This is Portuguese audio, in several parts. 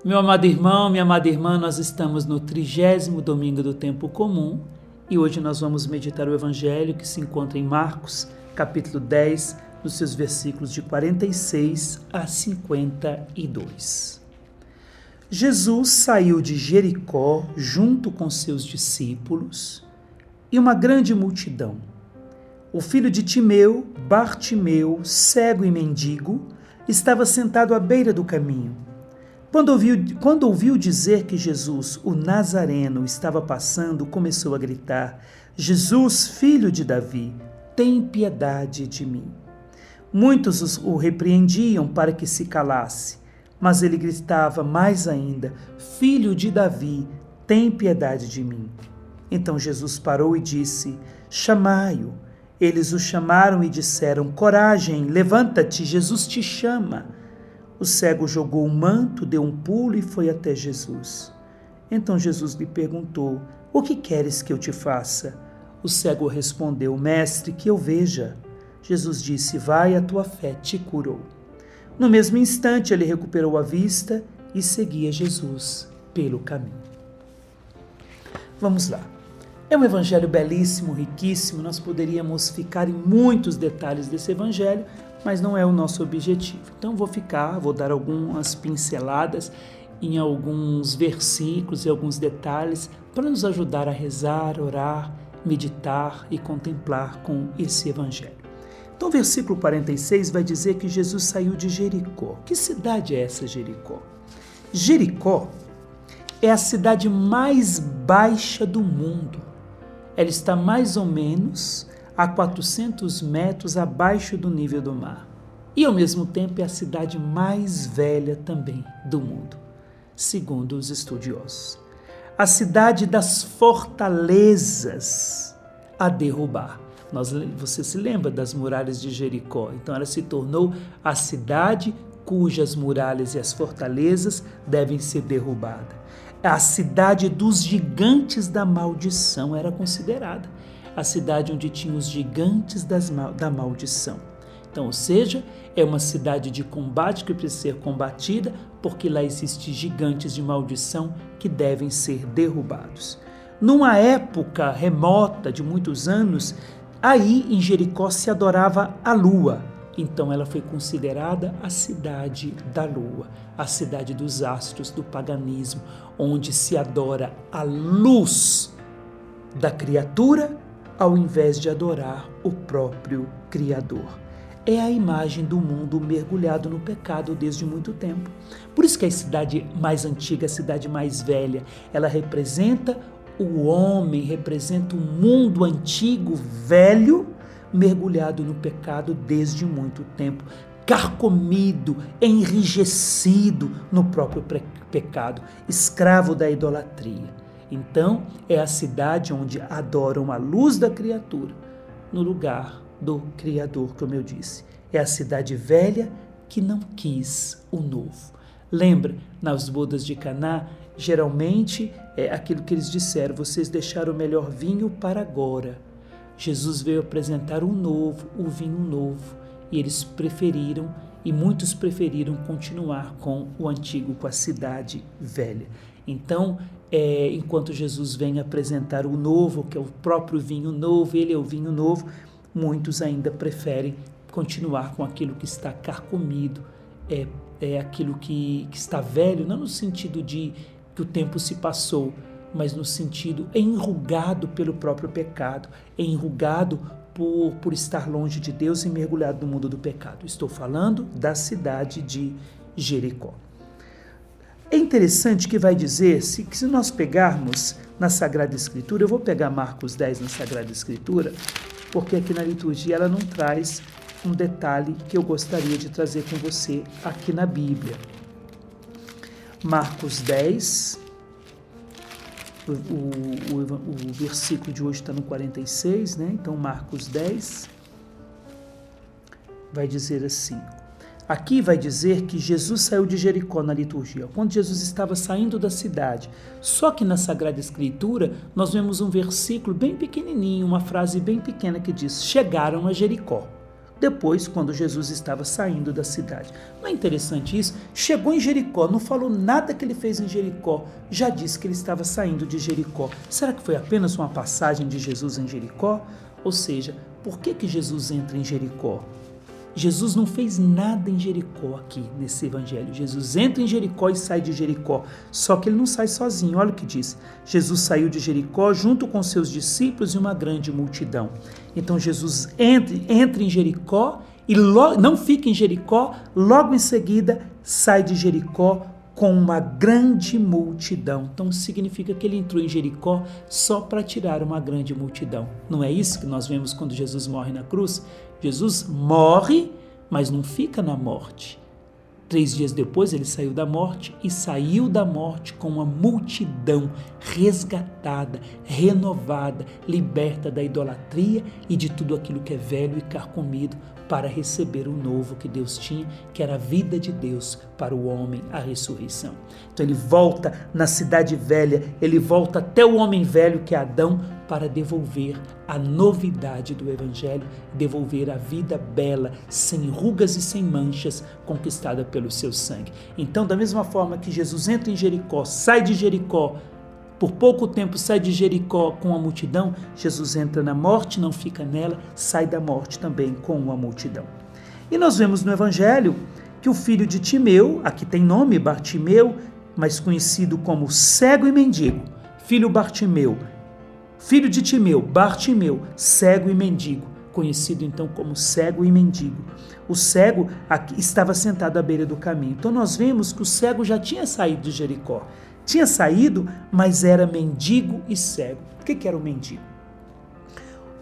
Meu amado irmão, minha amada irmã, nós estamos no 30º domingo do tempo comum e hoje nós vamos meditar o evangelho que se encontra em Marcos, capítulo 10, nos seus versículos de 46 a 52. Jesus saiu de Jericó junto com seus discípulos e uma grande multidão. O filho de Timeu, Bartimeu, cego e mendigo, estava sentado à beira do caminho. Quando ouviu dizer que Jesus, o Nazareno, estava passando, começou a gritar: Jesus, filho de Davi, tem piedade de mim. Muitos o repreendiam para que se calasse, mas ele gritava mais ainda: Filho de Davi, tem piedade de mim. Então Jesus parou e disse: Chamai-o. Eles o chamaram e disseram: Coragem, levanta-te, Jesus te chama. O cego jogou o manto, deu um pulo e foi até Jesus. Então Jesus lhe perguntou: O que queres que eu te faça? O cego respondeu: Mestre, que eu veja. Jesus disse: Vai, a tua fé te curou. No mesmo instante ele recuperou a vista e seguia Jesus pelo caminho. Vamos lá. É um evangelho belíssimo, riquíssimo, nós poderíamos ficar em muitos detalhes desse evangelho, mas não é o nosso objetivo. Então vou dar algumas pinceladas em alguns versículos e alguns detalhes para nos ajudar a rezar, orar, meditar e contemplar com esse evangelho. Então o versículo 46 vai dizer que Jesus saiu de Jericó. Que cidade é essa, Jericó? Jericó é a cidade mais baixa do mundo. Ela está mais ou menos a 400 metros abaixo do nível do mar. E, ao mesmo tempo, é a cidade mais velha também do mundo, segundo os estudiosos. A cidade das fortalezas a derrubar. Você se lembra das muralhas de Jericó? Então, ela se tornou a cidade cujas muralhas e as fortalezas devem ser derrubadas. A cidade dos gigantes da maldição era considerada a cidade onde tinha os gigantes da maldição. Então, ou seja, é uma cidade de combate que precisa ser combatida, porque lá existem gigantes de maldição que devem ser derrubados. Numa época remota de muitos anos, aí em Jericó se adorava a lua. Então ela foi considerada a cidade da lua, a cidade dos astros, do paganismo, onde se adora a luz da criatura ao invés de adorar o próprio Criador. É a imagem do mundo mergulhado no pecado desde muito tempo. Por isso que a cidade mais antiga, a cidade mais velha, ela representa o homem, representa o mundo antigo, velho, mergulhado no pecado desde muito tempo, carcomido, enrijecido no próprio pecado, escravo da idolatria. Então, é a cidade onde adoram a luz da criatura, no lugar do Criador, como eu disse. É a cidade velha que não quis o novo. Lembra, nas bodas de Caná, geralmente é aquilo que eles disseram: vocês deixaram o melhor vinho para agora. Jesus veio apresentar o novo, o vinho novo, e eles preferiram, e muitos preferiram continuar com o antigo, com a cidade velha. Então, enquanto Jesus vem apresentar o novo, que é o próprio vinho novo, ele é o vinho novo, muitos ainda preferem continuar com aquilo que está carcomido, aquilo que está velho, não no sentido de que o tempo se passou, mas no sentido enrugado pelo próprio pecado, enrugado por estar longe de Deus e mergulhado no mundo do pecado. Estou falando da cidade de Jericó. É interessante que vai dizer que se nós pegarmos na Sagrada Escritura, eu vou pegar Marcos 10 na Sagrada Escritura, porque aqui na liturgia ela não traz um detalhe que eu gostaria de trazer com você aqui na Bíblia. Marcos 10, o versículo de hoje está no 46, né? Então Marcos 10 vai dizer assim. Aqui vai dizer que Jesus saiu de Jericó na liturgia, quando Jesus estava saindo da cidade. Só que na Sagrada Escritura nós vemos um versículo bem pequenininho, uma frase bem pequena que diz: chegaram a Jericó. depois, quando Jesus estava saindo da cidade. Não é interessante isso? Chegou em Jericó, não falou nada que ele fez em Jericó, já disse que ele estava saindo de Jericó. Será que foi apenas uma passagem de Jesus em Jericó? Ou seja, por que Jesus entra em Jericó? Jesus não fez nada em Jericó aqui nesse evangelho. Jesus entra em Jericó e sai de Jericó. Só que ele não sai sozinho. Olha o que diz. Jesus saiu de Jericó junto com seus discípulos e uma grande multidão. Então Jesus entra em Jericó e não fica em Jericó, logo em seguida sai de Jericó com uma grande multidão. Então significa que ele entrou em Jericó só para tirar uma grande multidão. Não é isso que nós vemos quando Jesus morre na cruz? Jesus morre, mas não fica na morte. 3 dias depois ele saiu da morte e saiu da morte com uma multidão resgatada, renovada, liberta da idolatria e de tudo aquilo que é velho e carcomido para receber o novo que Deus tinha, que era a vida de Deus para o homem, a ressurreição. Então ele volta na cidade velha, ele volta até o homem velho que é Adão para devolver a novidade do evangelho, devolver a vida bela, sem rugas e sem manchas, conquistada pelo seu sangue. Então, da mesma forma que Jesus entra em Jericó, sai de Jericó, por pouco tempo sai de Jericó com a multidão, Jesus entra na morte, não fica nela, sai da morte também com a multidão. E nós vemos no evangelho que o filho de Timeu, aqui tem nome Bartimeu, mas conhecido como cego e mendigo, filho de Timeu, Bartimeu, cego e mendigo, conhecido então como cego e mendigo. O cego estava sentado à beira do caminho. Então nós vemos que o cego já tinha saído de Jericó. Tinha saído, mas era mendigo e cego. Por que era o mendigo?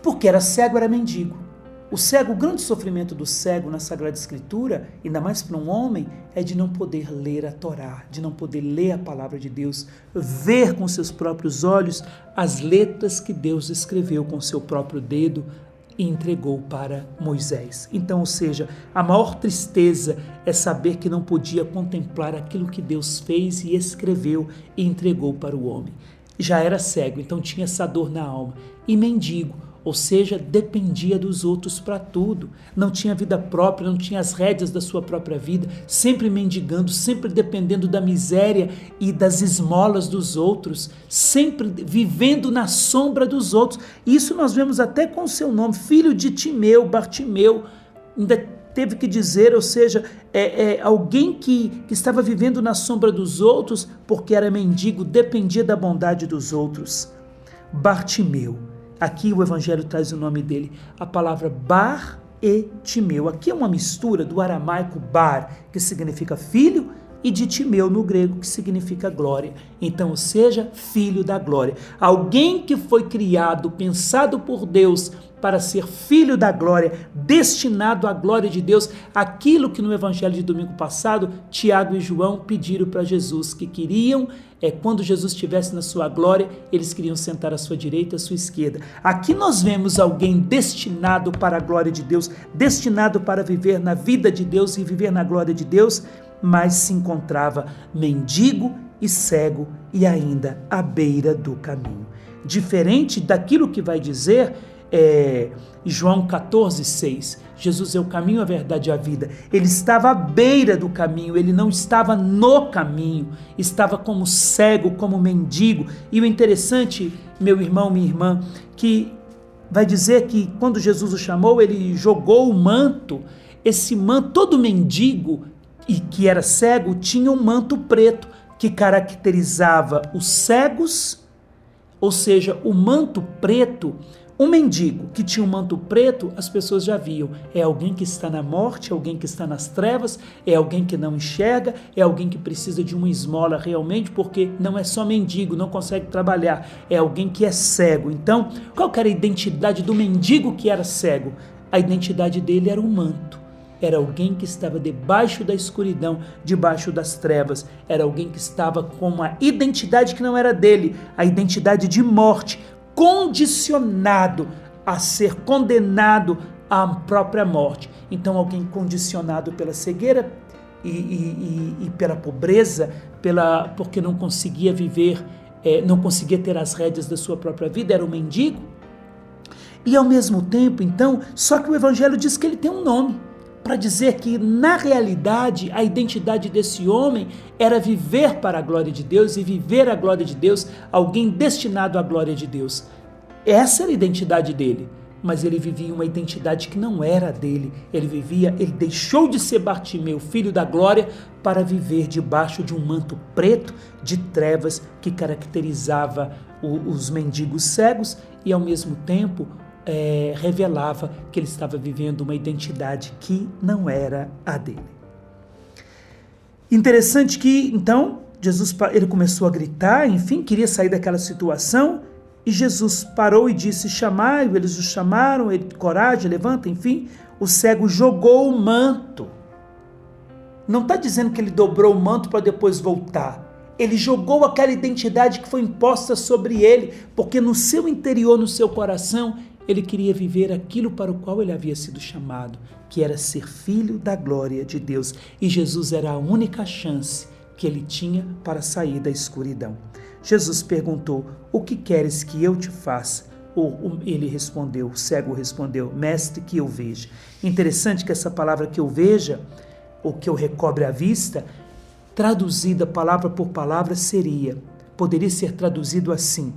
Porque era cego, era mendigo. O grande sofrimento do cego na Sagrada Escritura, ainda mais para um homem, é de não poder ler a Torá, de não poder ler a palavra de Deus, ver com seus próprios olhos as letras que Deus escreveu com seu próprio dedo e entregou para Moisés. Então, ou seja, a maior tristeza é saber que não podia contemplar aquilo que Deus fez e escreveu e entregou para o homem. Já era cego, então tinha essa dor na alma. E mendigo, ou seja, dependia dos outros para tudo. Não tinha vida própria, não tinha as rédeas da sua própria vida, sempre mendigando, sempre dependendo da miséria e das esmolas dos outros, sempre vivendo na sombra dos outros. Isso nós vemos até com o seu nome, filho de Timeu, Bartimeu, ainda teve que dizer, ou seja, alguém que estava vivendo na sombra dos outros, porque era mendigo, dependia da bondade dos outros. Bartimeu. Aqui o evangelho traz o nome dele, a palavra Bar e Timeu. Aqui é uma mistura do aramaico Bar, que significa filho, e de Timeu no grego, que significa glória. Então, ou seja, filho da glória. Alguém que foi criado, pensado por Deus para ser filho da glória, destinado à glória de Deus, aquilo que no evangelho de domingo passado, Tiago e João pediram para Jesus, que queriam, quando Jesus estivesse na sua glória, eles queriam sentar à sua direita e à sua esquerda. Aqui nós vemos alguém destinado para a glória de Deus, destinado para viver na vida de Deus e viver na glória de Deus, mas se encontrava mendigo e cego e ainda à beira do caminho. Diferente daquilo que vai dizer João 14,6. Jesus é o caminho, a verdade e a vida. Ele estava à beira do caminho, ele não estava no caminho, estava como cego, como mendigo. E o interessante, meu irmão, minha irmã, que vai dizer que quando Jesus o chamou, ele jogou o manto. Esse manto, todo mendigo e que era cego, tinha um manto preto que caracterizava os cegos, ou seja, o manto preto. Um mendigo que tinha um manto preto, as pessoas já viam. É alguém que está na morte, é alguém que está nas trevas, é alguém que não enxerga, é alguém que precisa de uma esmola realmente, porque não é só mendigo, não consegue trabalhar, é alguém que é cego. Então, qual que era a identidade do mendigo que era cego? A identidade dele era o manto. Era alguém que estava debaixo da escuridão, debaixo das trevas. Era alguém que estava com uma identidade que não era dele, a identidade de morte, condicionado a ser condenado à própria morte. Então alguém condicionado pela cegueira e pela pobreza, porque não conseguia viver, não conseguia ter as rédeas da sua própria vida, era um mendigo. E ao mesmo tempo, então, só que o Evangelho diz que ele tem um nome, para dizer que, na realidade, a identidade desse homem era viver para a glória de Deus e viver a glória de Deus, alguém destinado à glória de Deus. Essa era a identidade dele, mas ele vivia uma identidade que não era dele. Ele deixou de ser Bartimeu, filho da glória, para viver debaixo de um manto preto de trevas que caracterizava os mendigos cegos e, ao mesmo tempo, revelava que ele estava vivendo uma identidade que não era a dele. Interessante que, então, ele começou a gritar, enfim, queria sair daquela situação, e Jesus parou e disse, chamai-o. Eles o chamaram, ele, coragem, levanta, enfim, o cego jogou o manto. Não está dizendo que ele dobrou o manto para depois voltar. Ele jogou aquela identidade que foi imposta sobre ele, porque no seu interior, no seu coração, ele queria viver aquilo para o qual ele havia sido chamado, que era ser filho da glória de Deus. E Jesus era a única chance que ele tinha para sair da escuridão. Jesus perguntou, o que queres que eu te faça? Ele respondeu, o cego respondeu, mestre, que eu veja. Interessante que essa palavra que eu veja, ou que eu recobre a vista, traduzida palavra por palavra poderia ser traduzido assim,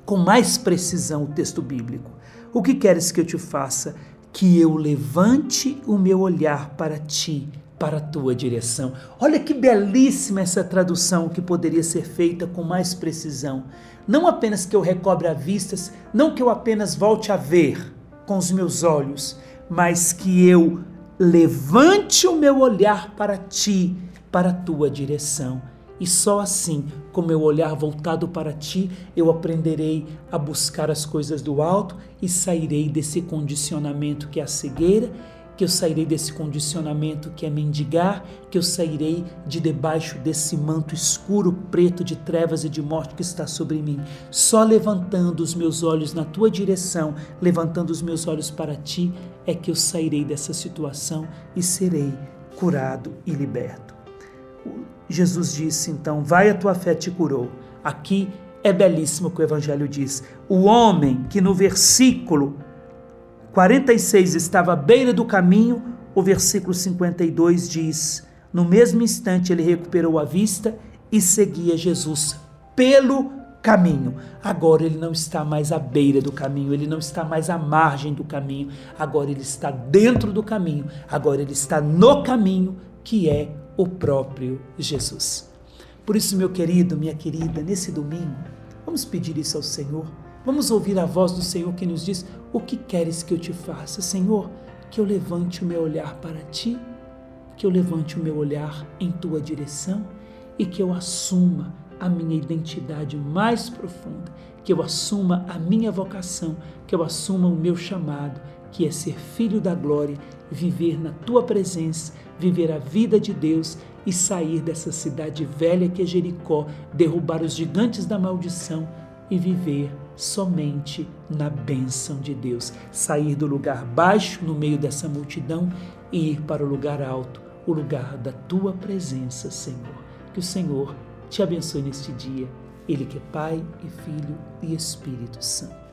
com mais precisão o texto bíblico. O que queres que eu te faça? Que eu levante o meu olhar para ti, para a tua direção. Olha que belíssima essa tradução que poderia ser feita com mais precisão. Não apenas que eu recobre a vista, não que eu apenas volte a ver com os meus olhos, mas que eu levante o meu olhar para ti, para a tua direção. E só assim, com meu olhar voltado para ti, eu aprenderei a buscar as coisas do alto e sairei desse condicionamento que é a cegueira, que eu sairei desse condicionamento que é mendigar, que eu sairei de debaixo desse manto escuro, preto de trevas e de morte que está sobre mim. Só levantando os meus olhos na tua direção, levantando os meus olhos para ti, é que eu sairei dessa situação e serei curado e liberto. Jesus disse então, vai, a tua fé te curou. Aqui é belíssimo o que o Evangelho diz. O homem que no versículo 46 estava à beira do caminho, o versículo 52 diz, no mesmo instante ele recuperou a vista e seguia Jesus pelo caminho. Agora ele não está mais à beira do caminho, ele não está mais à margem do caminho, agora ele está dentro do caminho, agora ele está no caminho, que é o próprio Jesus. Por isso, meu querido, minha querida, nesse domingo, vamos pedir isso ao Senhor. Vamos ouvir a voz do Senhor que nos diz, o que queres que eu te faça? Senhor, que eu levante o meu olhar para ti, que eu levante o meu olhar em tua direção e que eu assuma a minha identidade mais profunda, que eu assuma a minha vocação, que eu assuma o meu chamado, que é ser filho da glória, viver na tua presença, viver a vida de Deus e sair dessa cidade velha que é Jericó, derrubar os gigantes da maldição e viver somente na bênção de Deus. Sair do lugar baixo no meio dessa multidão e ir para o lugar alto, o lugar da tua presença, Senhor. Que o Senhor te abençoe neste dia, Ele que é Pai e Filho e Espírito Santo.